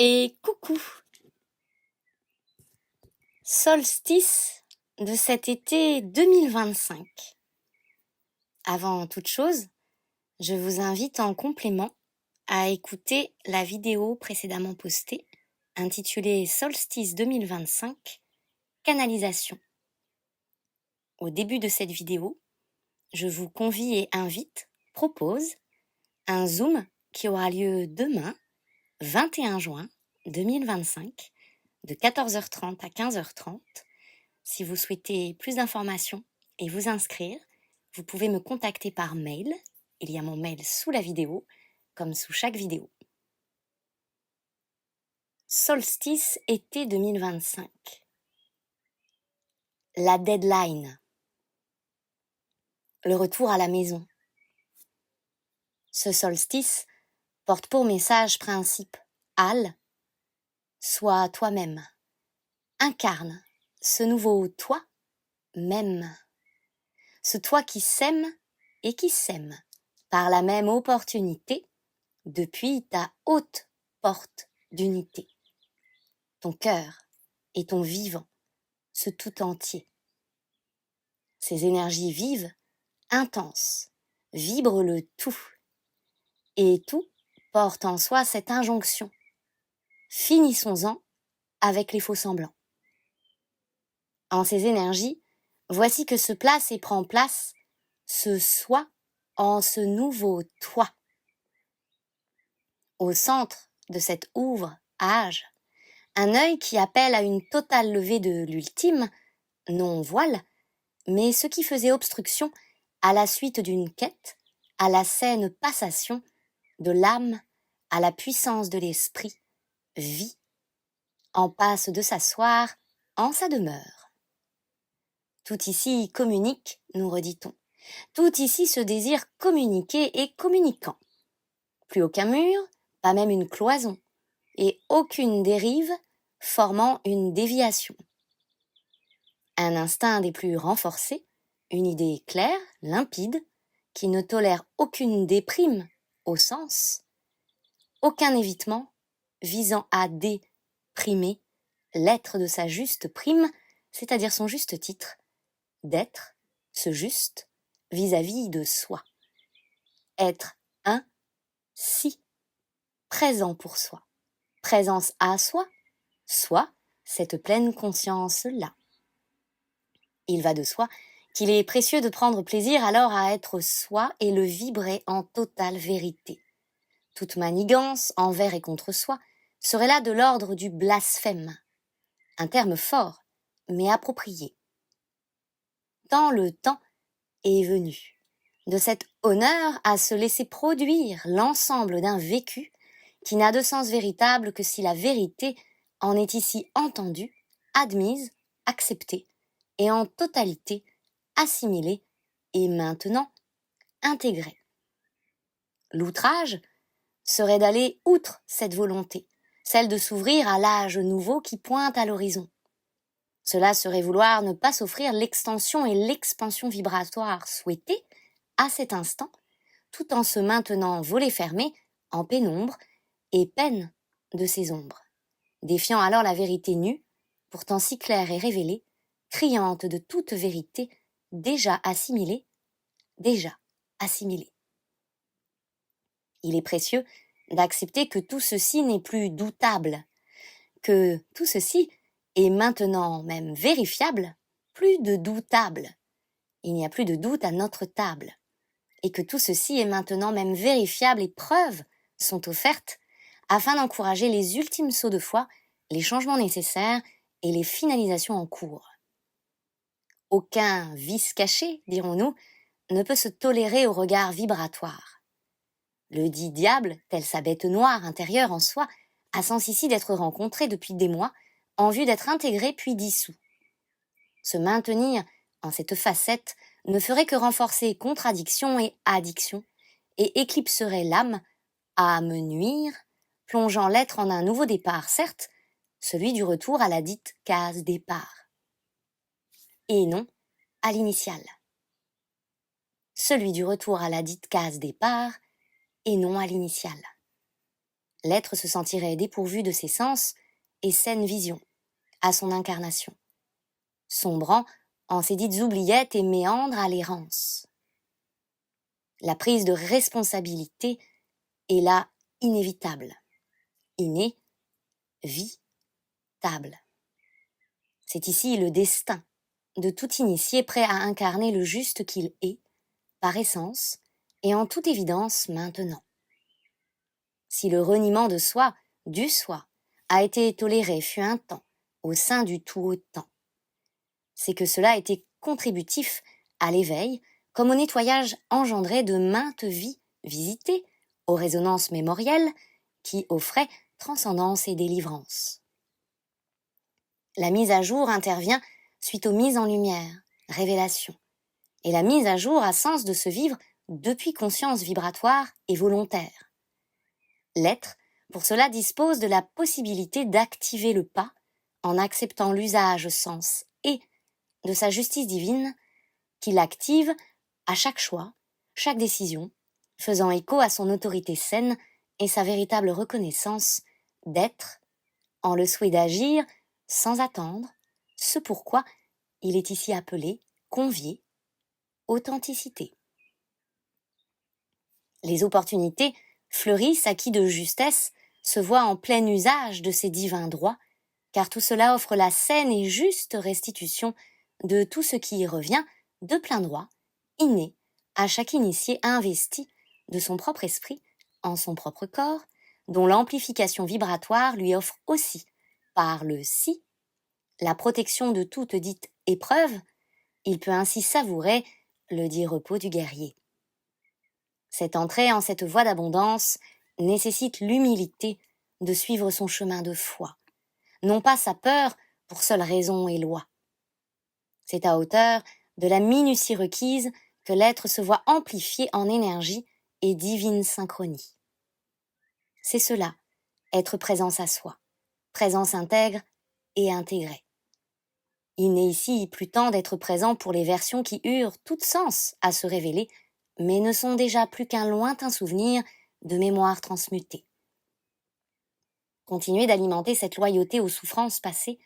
Et coucou! Solstice de cet été 2025. Avant toute chose, je vous invite en complément à écouter la vidéo précédemment postée intitulée Solstice 2025, canalisation. Au début de cette vidéo, je vous convie et propose un Zoom qui aura lieu demain, 21 juin 2025, de 14h30 à 15h30. Si vous souhaitez plus d'informations et vous inscrire, vous pouvez me contacter par mail. Il y a mon mail sous la vidéo, comme sous chaque vidéo. Solstice été 2025. La deadline. Le retour à la maison. Ce solstice porte pour message principe Al, sois toi-même. Incarne ce nouveau toi même. Ce toi qui s'aime et qui s'aime par la même opportunité depuis ta haute porte d'unité. Ton cœur et ton vivant, ce tout entier. Ces énergies vives, intenses, vibrent le tout. Et tout porte en soi cette injonction. Finissons-en avec les faux-semblants. En ces énergies, voici que se place et prend place ce soi en ce nouveau toi. Au centre de cet ouvre-âge, un œil qui appelle à une totale levée de l'ultime, non voile, mais ce qui faisait obstruction à la suite d'une quête, à la saine passation de l'âme à la puissance de l'esprit, vie, en passe de s'asseoir en sa demeure. Tout ici communique, nous redit-on. Tout ici se désire communiquer et communicant. Plus aucun mur, pas même une cloison, et aucune dérive formant une déviation. Un instinct des plus renforcés, une idée claire, limpide, qui ne tolère aucune déprime au sens, aucun évitement visant à déprimer l'être de sa juste prime, c'est-à-dire son juste titre, d'être ce juste vis-à-vis de soi. Être un si, présent pour soi, présence à soi, soi, cette pleine conscience-là. Il va de soi qu'il est précieux de prendre plaisir alors à être soi et le vibrer en totale vérité. Toute manigance envers et contre soi serait là de l'ordre du blasphème, un terme fort, mais approprié. Tant le temps est venu de cet honneur à se laisser produire l'ensemble d'un vécu qui n'a de sens véritable que si la vérité en est ici entendue, admise, acceptée, et en totalité assimilée et maintenant intégrée. L'outrage serait d'aller outre cette volonté, celle de s'ouvrir à l'âge nouveau qui pointe à l'horizon. Cela serait vouloir ne pas s'offrir l'extension et l'expansion vibratoire souhaitées à cet instant, tout en se maintenant volet fermé, en pénombre et peine de ses ombres, défiant alors la vérité nue, pourtant si claire et révélée, criante de toute vérité, déjà assimilée. Il est précieux d'accepter que tout ceci n'est plus doutable, que tout ceci est maintenant même vérifiable, plus de doutable. Il n'y a plus de doute à notre table, et que tout ceci est maintenant même vérifiable et preuves sont offertes afin d'encourager les ultimes sauts de foi, les changements nécessaires et les finalisations en cours. Aucun vice caché, dirons-nous, ne peut se tolérer au regard vibratoire. Le dit diable, tel sa bête noire intérieure en soi, a sens ici d'être rencontré depuis des mois, en vue d'être intégré puis dissous. Se maintenir en cette facette ne ferait que renforcer contradiction et addiction, et éclipserait l'âme à me nuire, plongeant l'être en un nouveau départ, certes, celui du retour à la dite case départ, et non à l'initiale. Celui du retour à la dite case départ, et non à l'initiale. l'être se sentirait dépourvu de ses sens et saine vision à son incarnation, sombrant en ses dites oubliettes et méandres à l'errance. La prise de responsabilité est là inévitable, innée, table. C'est ici le destin de tout initié prêt à incarner le juste qu'il est, par essence et en toute évidence maintenant. Si le reniement de soi, du soi, a été toléré fut un temps, au sein du tout autant, c'est que cela était contributif à l'éveil, comme au nettoyage engendré de maintes vies visitées, aux résonances mémorielles, qui offraient transcendance et délivrance. La mise à jour intervient suite aux mises en lumière, révélation, et la mise à jour a sens de se vivre depuis conscience vibratoire et volontaire. L'être, pour cela, dispose de la possibilité d'activer le pas en acceptant l'usage sens et de sa justice divine qui l'active à chaque choix, chaque décision, faisant écho à son autorité saine et sa véritable reconnaissance d'être, en le souhait d'agir sans attendre, ce pourquoi il est ici appelé, convié, authenticité. Les opportunités fleurissent à qui de justesse se voit en plein usage de ces divins droits, car tout cela offre la saine et juste restitution de tout ce qui y revient de plein droit, inné, à chaque initié investi de son propre esprit, en son propre corps, dont l'amplification vibratoire lui offre aussi, par le si, la protection de toute dite épreuve, il peut ainsi savourer le dit repos du guerrier. Cette entrée en cette voie d'abondance nécessite l'humilité de suivre son chemin de foi, non pas sa peur pour seule raison et loi. C'est à hauteur de la minutie requise que l'être se voit amplifié en énergie et divine synchronie. C'est cela, être présence à soi, présence intègre et intégrée. Il n'est ici plus temps d'être présent pour les versions qui eurent tout sens à se révéler, mais ne sont déjà plus qu'un lointain souvenir de mémoire transmutée. Continuer d'alimenter cette loyauté aux souffrances passées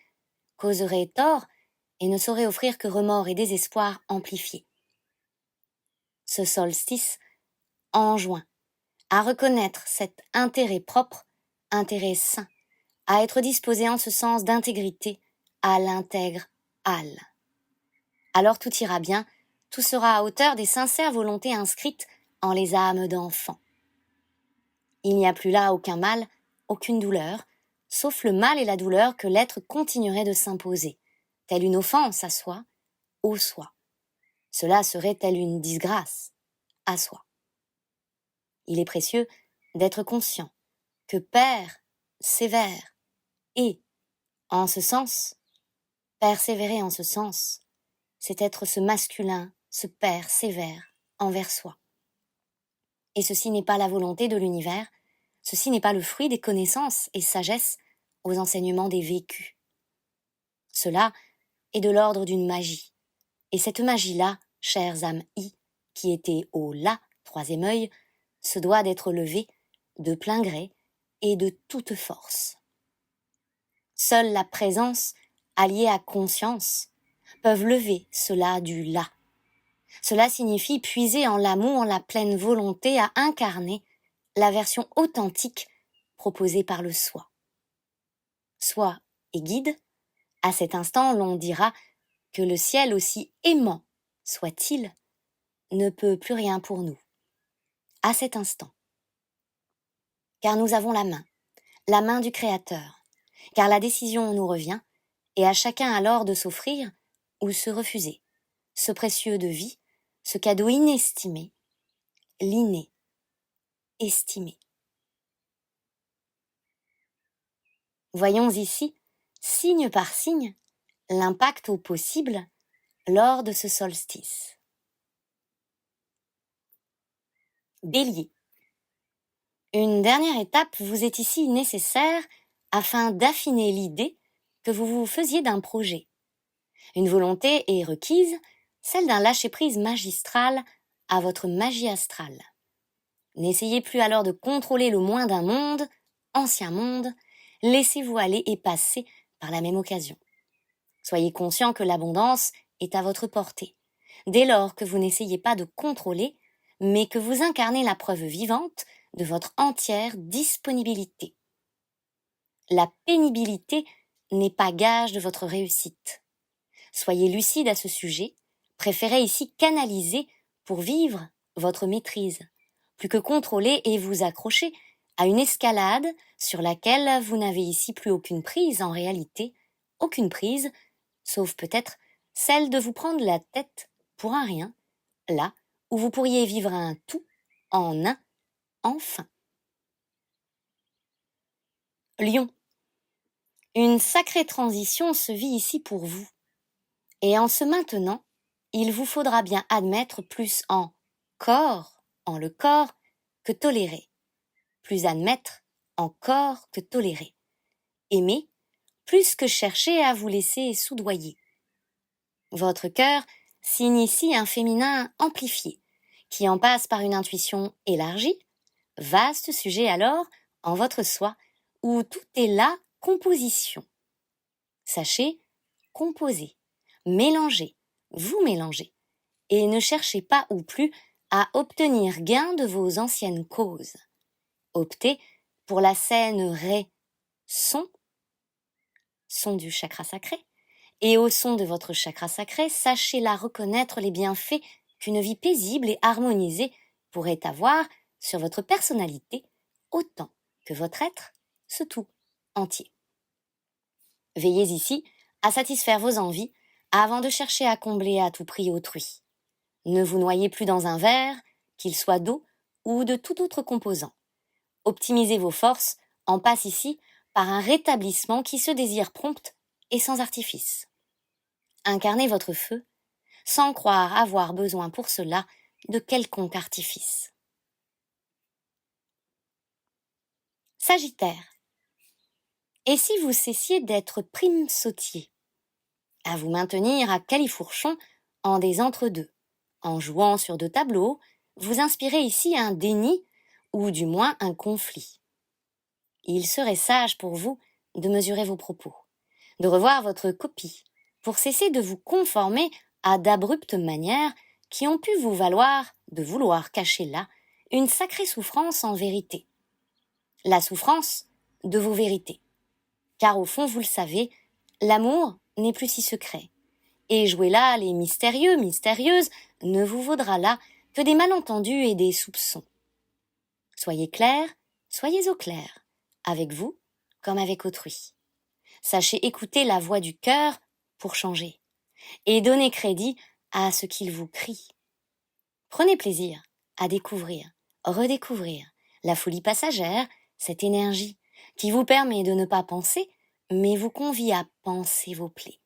causerait tort et ne saurait offrir que remords et désespoir amplifiés. Ce solstice enjoint à reconnaître cet intérêt propre, intérêt sain, à être disposé en ce sens d'intégrité à l'intègre Al. Alors tout ira bien, tout sera à hauteur des sincères volontés inscrites en les âmes d'enfants. Il n'y a plus là aucun mal, aucune douleur, sauf le mal et la douleur que l'être continuerait de s'imposer, telle une offense à soi, au soi. Cela serait telle une disgrâce à soi. Il est précieux d'être conscient que Père sévère et, en ce sens, persévérer en ce sens, c'est être ce masculin, ce Père sévère envers soi. Et ceci n'est pas la volonté de l'univers, ceci n'est pas le fruit des connaissances et sagesses aux enseignements des vécus. Cela est de l'ordre d'une magie. Et cette magie-là, chères âmes qui était au là, troisième œil, se doit d'être levée de plein gré et de toute force. Seule la présence, alliée à conscience, peuvent lever cela du là. Cela signifie puiser en l'amour la pleine volonté à incarner la version authentique proposée par le soi. Soi et guide, à cet instant l'on dira que le ciel aussi aimant soit-il, ne peut plus rien pour nous. À cet instant. Car nous avons la main du Créateur, car la décision nous revient, et à chacun alors de s'offrir ou se refuser, ce précieux de vie, ce cadeau inestimé, l'inné, estimé. Voyons ici, signe par signe, l'impact au possible lors de ce solstice. Bélier. Une dernière étape vous est ici nécessaire afin d'affiner l'idée que vous vous faisiez d'un projet. Une volonté est requise, celle d'un lâcher-prise magistral à votre magie astrale. N'essayez plus alors de contrôler le moins d'un monde, ancien monde, laissez-vous aller et passer par la même occasion. Soyez conscient que l'abondance est à votre portée, dès lors que vous n'essayez pas de contrôler, mais que vous incarnez la preuve vivante de votre entière disponibilité. La pénibilité n'est pas gage de votre réussite. Soyez lucide à ce sujet, préférez ici canaliser pour vivre votre maîtrise, plus que contrôler et vous accrocher à une escalade sur laquelle vous n'avez ici plus aucune prise en réalité, aucune prise, sauf peut-être celle de vous prendre la tête pour un rien, là où vous pourriez vivre un tout en un enfin. Lion. Une sacrée transition se vit ici pour vous. Et en se maintenant, il vous faudra bien admettre plus en le corps, que tolérer. Plus admettre en corps que tolérer. Aimer, plus que chercher à vous laisser soudoyer. Votre cœur signe ici un féminin amplifié, qui en passe par une intuition élargie, vaste sujet alors en votre soi, où tout est là composition. Sachez composer, mélanger, vous mélanger, et ne cherchez pas ou plus à obtenir gain de vos anciennes causes. Optez pour la saine son du chakra sacré, et au son de votre chakra sacré, sachez là reconnaître les bienfaits qu'une vie paisible et harmonisée pourrait avoir sur votre personnalité autant que votre être, ce tout entier. Veillez ici à satisfaire vos envies avant de chercher à combler à tout prix autrui. Ne vous noyez plus dans un verre, qu'il soit d'eau ou de tout autre composant. Optimisez vos forces en passe ici par un rétablissement qui se désire prompt et sans artifice. Incarnez votre feu sans croire avoir besoin pour cela de quelconque artifice. Sagittaire. Et si vous cessiez d'être prime sautier, à vous maintenir à califourchon en des entre-deux, en jouant sur deux tableaux, vous inspirez ici un déni ou du moins un conflit. Il serait sage pour vous de mesurer vos propos, de revoir votre copie, pour cesser de vous conformer à d'abruptes manières qui ont pu vous valoir de vouloir cacher là une sacrée souffrance en vérité. La souffrance de vos vérités. Car au fond, vous le savez, l'amour n'est plus si secret. Et jouer là les mystérieux, mystérieuses, ne vous vaudra là que des malentendus et des soupçons. Soyez clair, soyez au clair, avec vous comme avec autrui. Sachez écouter la voix du cœur pour changer, et donner crédit à ce qu'il vous crie. Prenez plaisir à découvrir, redécouvrir la folie passagère, cette énergie qui vous permet de ne pas penser, mais vous convie à penser vos plaies.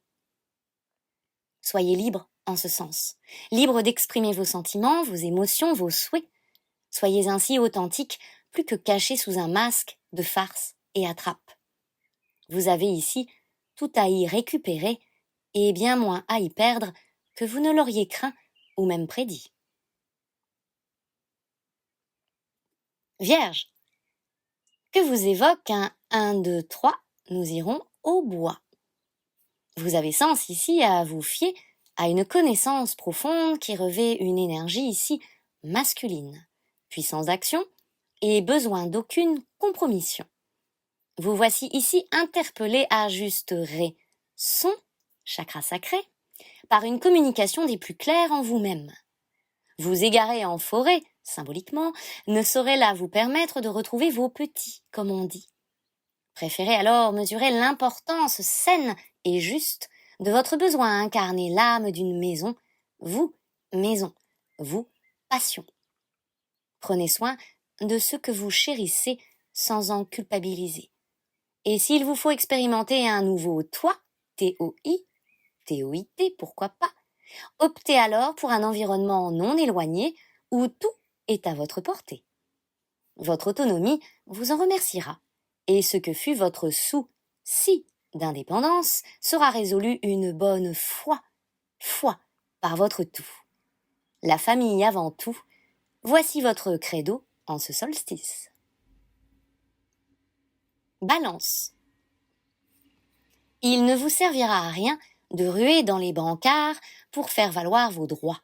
Soyez libre en ce sens, libre d'exprimer vos sentiments, vos émotions, vos souhaits. Soyez ainsi authentique, plus que caché sous un masque de farce et attrape. Vous avez ici tout à y récupérer et bien moins à y perdre que vous ne l'auriez craint ou même prédit. Vierge. Que vous évoque un 1, 2, 3, nous irons au bois. Vous avez sens ici à vous fier à une connaissance profonde qui revêt une énergie ici masculine, puissance d'action et besoin d'aucune compromission. Vous voici ici interpellé à juste son, chakra sacré, par une communication des plus claires en vous-même. Vous égarer en forêt, symboliquement, ne saurait là vous permettre de retrouver vos petits, comme on dit. Préférez alors mesurer l'importance saine et juste de votre besoin à incarner l'âme d'une maison, vous, passion. Prenez soin de ce que vous chérissez sans en culpabiliser. Et s'il vous faut expérimenter un nouveau toi, T-O-I, T-O-I-T, pourquoi pas, optez alors pour un environnement non éloigné où tout est à votre portée. Votre autonomie vous en remerciera, et ce que fut votre souci d'indépendance sera résolu une bonne fois par votre tout. La famille avant tout, voici votre credo en ce solstice. Balance. Il ne vous servira à rien de ruer dans les brancards pour faire valoir vos droits.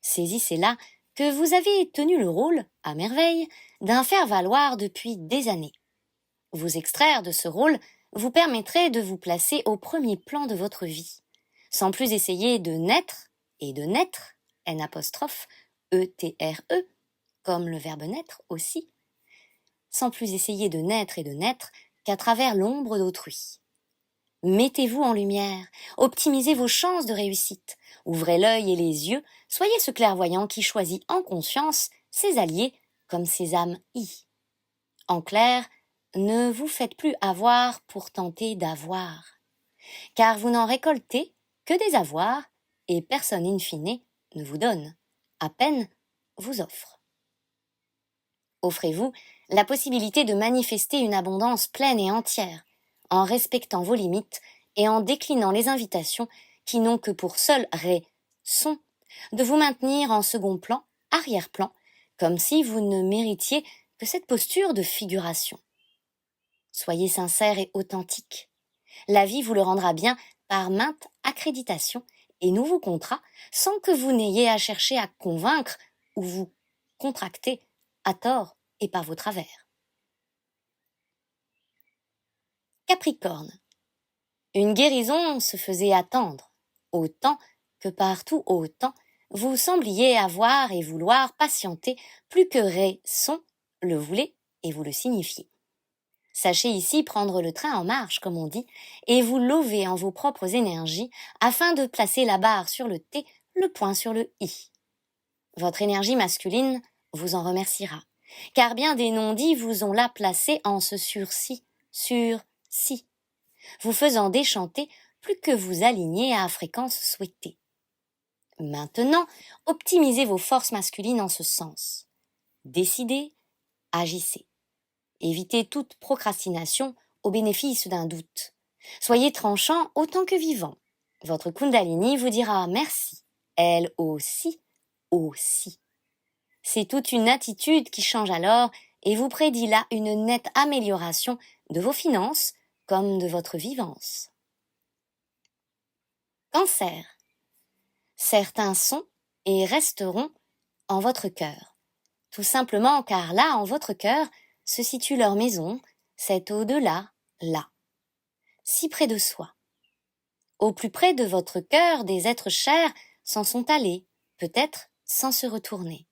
Saisissez-là que vous avez tenu le rôle, à merveille, d'un faire-valoir depuis des années. Vous extraire de ce rôle vous permettrait de vous placer au premier plan de votre vie, sans plus essayer de naître et de naître, N', comme le verbe naître aussi, sans plus essayer de naître et de naître qu'à travers l'ombre d'autrui. Mettez-vous en lumière, optimisez vos chances de réussite, ouvrez l'œil et les yeux, soyez ce clairvoyant qui choisit en conscience ses alliés comme ses âmes En clair, ne vous faites plus avoir pour tenter d'avoir, car vous n'en récoltez que des avoirs et personne in fine ne vous donne, à peine vous offre. Offrez-vous la possibilité de manifester une abondance pleine et entière, en respectant vos limites et en déclinant les invitations qui n'ont que pour seule raison de vous maintenir en second plan, arrière-plan, comme si vous ne méritiez que cette posture de figuration. Soyez sincère et authentique. La vie vous le rendra bien par maintes accréditations et nouveaux contrats sans que vous n'ayez à chercher à convaincre ou vous contracter à tort et par vos travers. Capricorne. Une guérison se faisait attendre, autant que partout autant vous sembliez avoir et vouloir patienter plus que raison le voulait et vous le signifiez. Sachez ici prendre le train en marche, comme on dit, et vous lever en vos propres énergies afin de placer la barre sur le T, le point sur le I. Votre énergie masculine vous en remerciera, car bien des non-dits vous ont là placé en ce sursis, vous faisant déchanter plus que vous aligner à fréquence souhaitée. Maintenant, optimisez vos forces masculines en ce sens. Décidez, agissez. Évitez toute procrastination au bénéfice d'un doute. Soyez tranchant autant que vivant. Votre Kundalini vous dira merci. Elle aussi. C'est toute une attitude qui change alors et vous prédit là une nette amélioration de vos finances comme de votre vivance. Cancer. Certains sont et resteront en votre cœur. Tout simplement car là, en votre cœur, se situe leur maison, c'est au-delà, là, si près de soi. Au plus près de votre cœur, des êtres chers s'en sont allés, peut-être sans se retourner.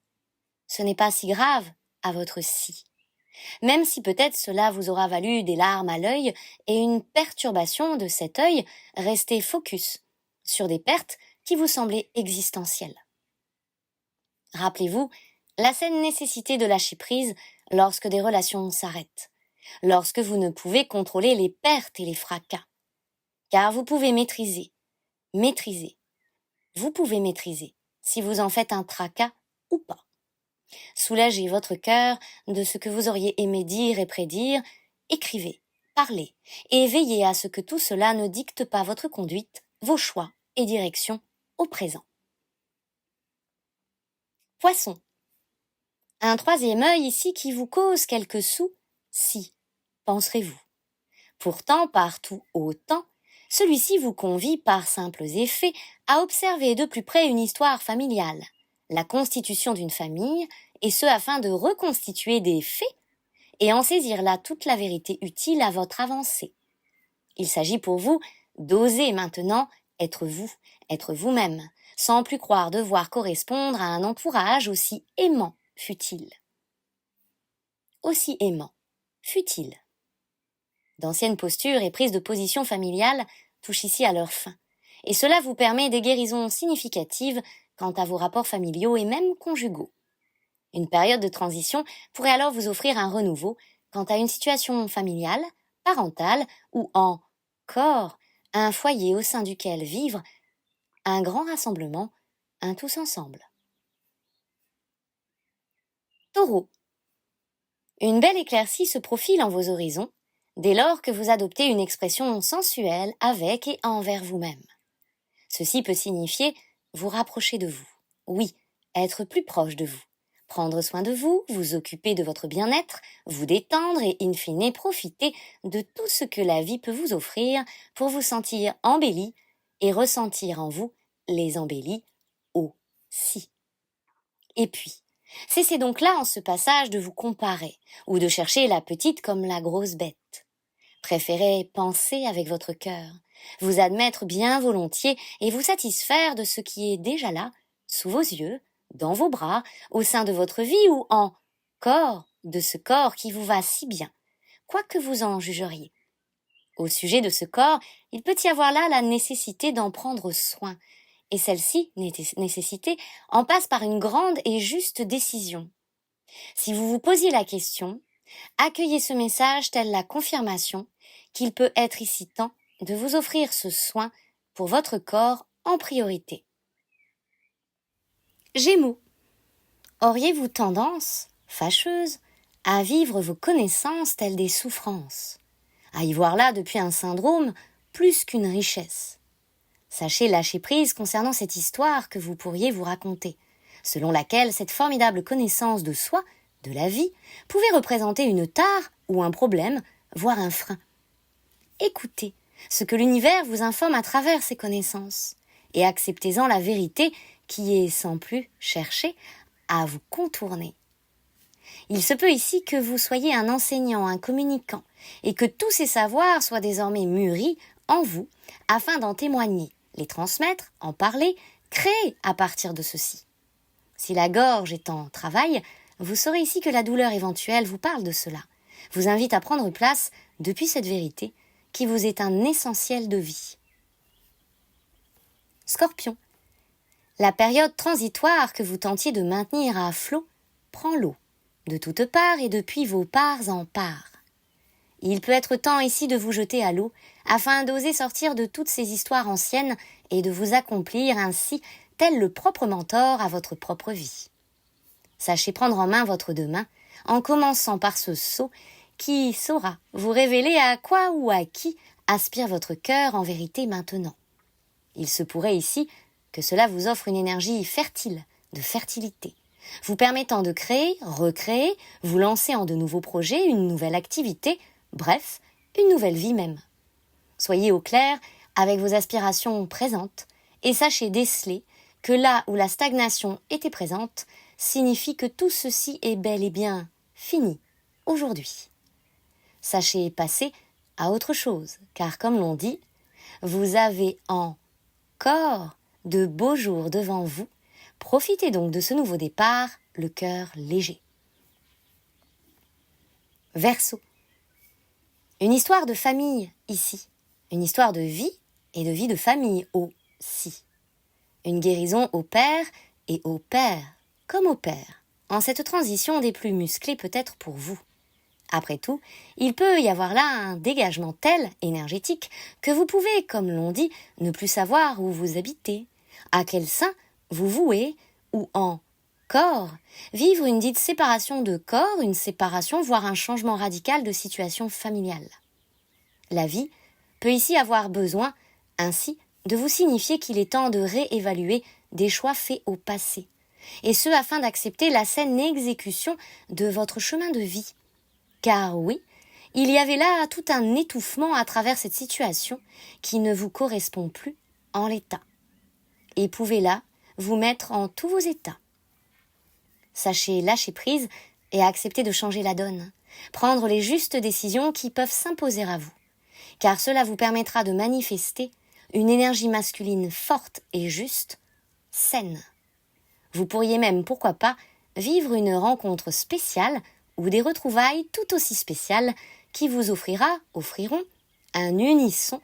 Ce n'est pas si grave à votre si. Même si peut-être cela vous aura valu des larmes à l'œil et une perturbation de cet œil resté focus sur des pertes qui vous semblaient existentielles. Rappelez-vous la saine nécessité de lâcher prise lorsque des relations s'arrêtent, lorsque vous ne pouvez contrôler les pertes et les fracas. Car vous pouvez maîtriser. Vous pouvez maîtriser si vous en faites un tracas ou pas. Soulagez votre cœur de ce que vous auriez aimé dire et prédire, écrivez, parlez, et veillez à ce que tout cela ne dicte pas votre conduite, vos choix et directions au présent. Poisson. Un troisième œil ici qui vous cause quelques soucis, penserez-vous. Pourtant, partout autant, celui-ci vous convie par simples effets à observer de plus près une histoire familiale, la constitution d'une famille, et ce afin de reconstituer des faits et en saisir là toute la vérité utile à votre avancée. Il s'agit pour vous d'oser maintenant être vous-même, sans plus croire devoir correspondre à un entourage aussi aimant fut-il. D'anciennes postures et prises de position familiales touchent ici à leur fin, et cela vous permet des guérisons significatives quant à vos rapports familiaux et même conjugaux. Une période de transition pourrait alors vous offrir un renouveau quant à une situation familiale, parentale ou encore un foyer au sein duquel vivre un grand rassemblement, un tous ensemble. Taureau. Une belle éclaircie se profile en vos horizons, dès lors que vous adoptez une expression sensuelle avec et envers vous-même. Ceci peut signifier vous rapprocher de vous, oui, être plus proche de vous, prendre soin de vous, vous occuper de votre bien-être, vous détendre et in fine profiter de tout ce que la vie peut vous offrir pour vous sentir embelli et ressentir en vous les embellis aussi. Et puis, cessez donc là en ce passage de vous comparer ou de chercher la petite comme la grosse bête. Préférez penser avec votre cœur, vous admettre bien volontiers et vous satisfaire de ce qui est déjà là, sous vos yeux, dans vos bras, au sein de votre vie ou en corps de ce corps qui vous va si bien, quoi que vous en jugeriez. Au sujet de ce corps, il peut y avoir là la nécessité d'en prendre soin, et celle-ci, nécessité, en passe par une grande et juste décision. Si vous vous posiez la question, accueillez ce message tel la confirmation qu'il peut être ici temps de vous offrir ce soin pour votre corps en priorité. Gémeaux. Auriez-vous tendance, fâcheuse, à vivre vos connaissances telles des souffrances, à y voir là depuis un syndrome plus qu'une richesse? Sachez lâcher prise concernant cette histoire que vous pourriez vous raconter, selon laquelle cette formidable connaissance de soi, de la vie, pouvait représenter une tare ou un problème, voire un frein. Écoutez ce que l'univers vous informe à travers ces connaissances, et acceptez-en la vérité qui est, sans plus chercher, à vous contourner. Il se peut ici que vous soyez un enseignant, un communicant, et que tous ces savoirs soient désormais mûris en vous, afin d'en témoigner, les transmettre, en parler, créer à partir de ceci. Si la gorge est en travail, vous saurez ici que la douleur éventuelle vous parle de cela, vous invite à prendre place depuis cette vérité qui vous est un essentiel de vie. Scorpion. La période transitoire que vous tentiez de maintenir à flot prend l'eau, de toutes parts et depuis vos parts en parts. Il peut être temps ici de vous jeter à l'eau, afin d'oser sortir de toutes ces histoires anciennes et de vous accomplir ainsi tel le propre mentor à votre propre vie. Sachez prendre en main votre demain, en commençant par ce saut qui saura vous révéler à quoi ou à qui aspire votre cœur en vérité maintenant. Il se pourrait ici que cela vous offre une énergie fertile, de fertilité, vous permettant de créer, recréer, vous lancer en de nouveaux projets, une nouvelle activité, bref, une nouvelle vie même. Soyez au clair avec vos aspirations présentes et sachez déceler que là où la stagnation était présente, signifie que tout ceci est bel et bien fini aujourd'hui. Sachez passer à autre chose, car comme l'on dit, vous avez encore de beaux jours devant vous. Profitez donc de ce nouveau départ, le cœur léger. Verseau. Une histoire de famille ici, une histoire de vie et de vie de famille aussi. Une guérison au père et au père, comme au père, en cette transition des plus musclés peut-être pour vous. Après tout, il peut y avoir là un dégagement tel, énergétique, que vous pouvez, comme l'on dit, ne plus savoir où vous habitez, à quel sein vous vouez, ou encore vivre une dite séparation de corps, une séparation, voire un changement radical de situation familiale. La vie peut ici avoir besoin, ainsi, de vous signifier qu'il est temps de réévaluer des choix faits au passé, et ce afin d'accepter la saine exécution de votre chemin de vie. Car oui, il y avait là tout un étouffement à travers cette situation qui ne vous correspond plus en l'état, et pouvez là vous mettre en tous vos états. Sachez lâcher prise et accepter de changer la donne, prendre les justes décisions qui peuvent s'imposer à vous, car cela vous permettra de manifester une énergie masculine forte et juste, saine. Vous pourriez même, pourquoi pas, vivre une rencontre spéciale ou des retrouvailles tout aussi spéciales qui vous offriront un unisson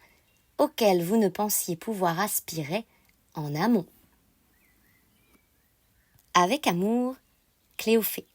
auquel vous ne pensiez pouvoir aspirer en amont. Avec amour, Cléophée.